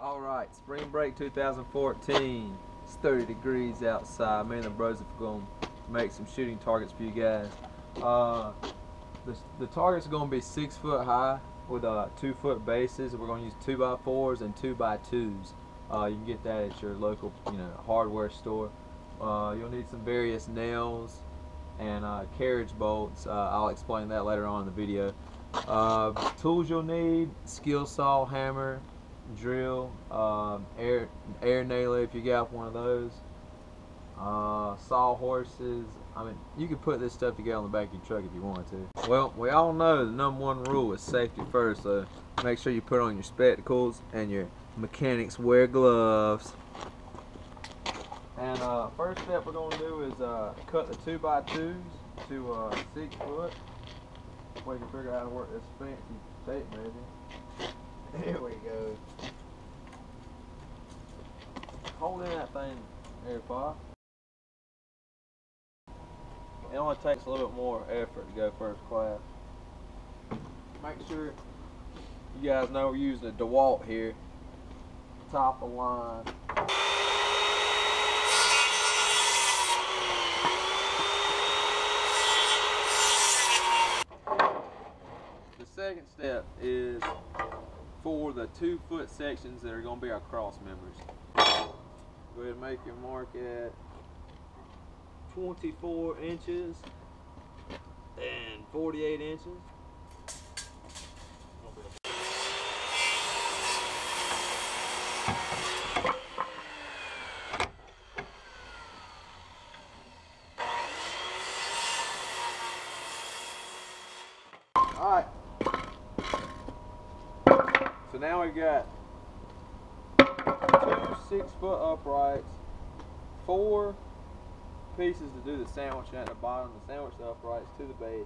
Alright, spring break 2014. It's 30 degrees outside. Me and the bros are going to make some shooting targets for you guys. The targets are going to be 6 foot high with 2 foot bases. We're going to use 2x4s and 2x2s. You can get that at your local hardware store. You'll need some various nails and carriage bolts. I'll explain that later on in the video. Tools you'll need: skill saw, hammer, drill, air nailer if you got one of those, saw horses. I mean, you can put this stuff together on the back of your truck if you want to. Well, we all know the #1 rule is safety first, so make sure you put on your spectacles and your mechanics wear gloves. And first step we're going to do is cut the 2x2s to 6 foot. We can figure out how to work this fancy tape measure. Here we go. Hold in that thing there, Pop. It only takes a little bit more effort to go first class. Make sure you guys know we're using a DeWalt here. Top of the line. The second step is for the 2 foot sections that are going to be our cross members. Go ahead and make your mark at 24 inches and 48 inches. Alright, so now we've got 2 6 foot uprights, 4 pieces to do the sandwich at the bottom, the sandwich uprights to the base.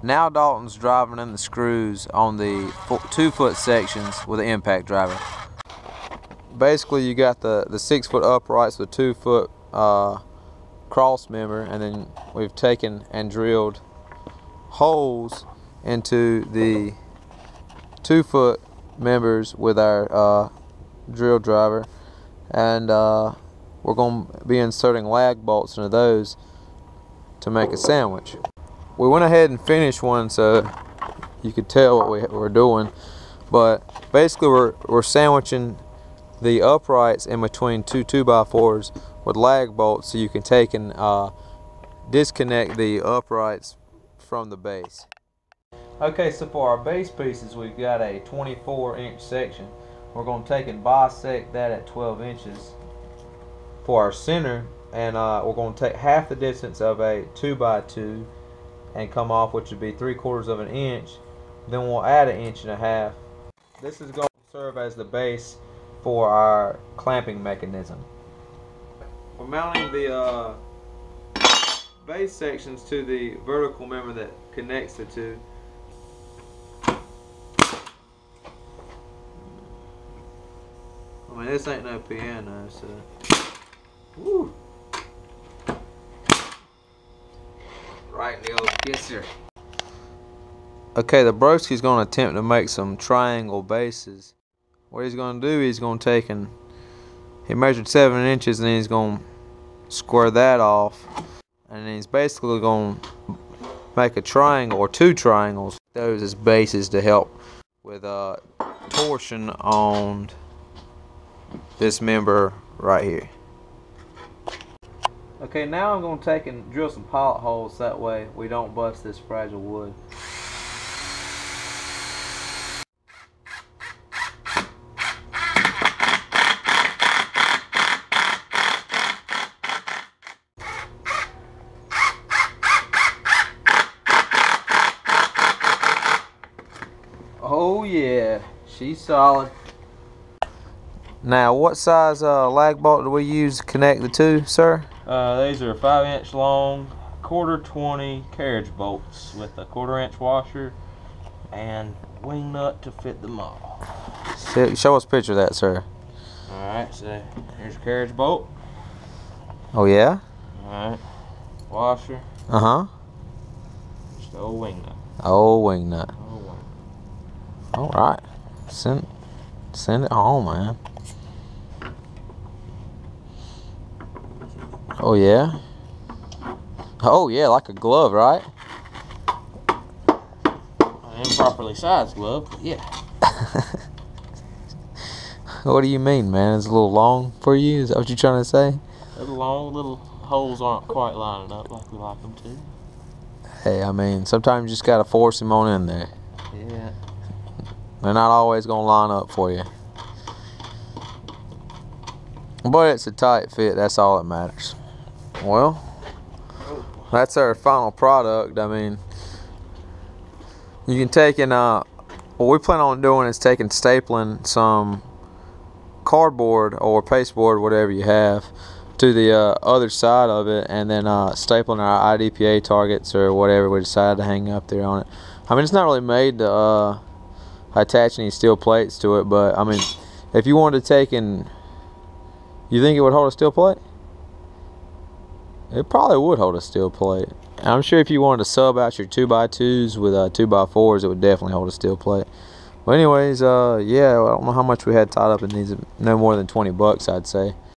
Now Dalton's driving in the screws on the 2 foot sections with an impact driver. Basically you got the 6 foot uprights with 2 foot cross member, and then we've taken and drilled holes into the 2 foot members with our drill driver, and we're going to be inserting lag bolts into those to make a sandwich. We went ahead and finished one so you could tell what we're doing, but basically we're sandwiching the uprights in between 2 2x4s with lag bolts, so you can take and disconnect the uprights from the base. Okay, so for our base pieces, we've got a 24-inch section. We're going to take and bisect that at 12 inches for our center, and we're going to take half the distance of a 2x2 and come off, which would be 3/4 of an inch. Then we'll add 1.5 inches. This is going to serve as the base for our clamping mechanism. We're mounting the base sections to the vertical member that connects the two. I mean, this ain't no piano, so. Woo. Right in the old kisser. Okay, the broski's going to attempt to make some triangle bases. What he's going to do, he's going to take and he measured 7 inches, and he's going to square that off, and he's basically going to make a triangle or 2 triangles, those as bases to help with torsion on this member right here. Okay, now I'm going to take and drill some pilot holes, that way we don't bust this fragile wood. Oh yeah, she's solid. Now, what size lag bolt do we use to connect the two, sir? These are 5-inch long, 1/4 carriage bolts with a 1/4 inch washer and wing nut to fit them all. Show us a picture of that, sir. Alright, so here's your carriage bolt. Oh yeah? Alright. Washer. Uh-huh. Just the old wing nut. Old wing nut. Old wing. Alright. Send it home, man. Oh yeah? Oh yeah, like a glove, right? An improperly sized glove, but yeah. What do you mean, man? It's a little long for you? Is that what you're trying to say? A little long, little holes aren't quite lining up like we like them to. Hey, I mean, sometimes you just gotta force them on in there. Yeah. They're not always gonna line up for you. But it's a tight fit, that's all that matters. Well, that's our final product. I mean, you can take and what we plan on doing is taking stapling some cardboard or pasteboard, whatever you have, to the other side of it, and then stapling our IDPA targets or whatever we decide to hang up there on it. I mean, it's not really made to attach any steel plates to it, but I mean, if you wanted to take and you think it would hold a steel plate? It probably would hold a steel plate. And I'm sure if you wanted to sub out your 2x2s with 2x4s, it would definitely hold a steel plate. But anyways, yeah, I don't know how much we had tied up in these. No more than $20, I'd say.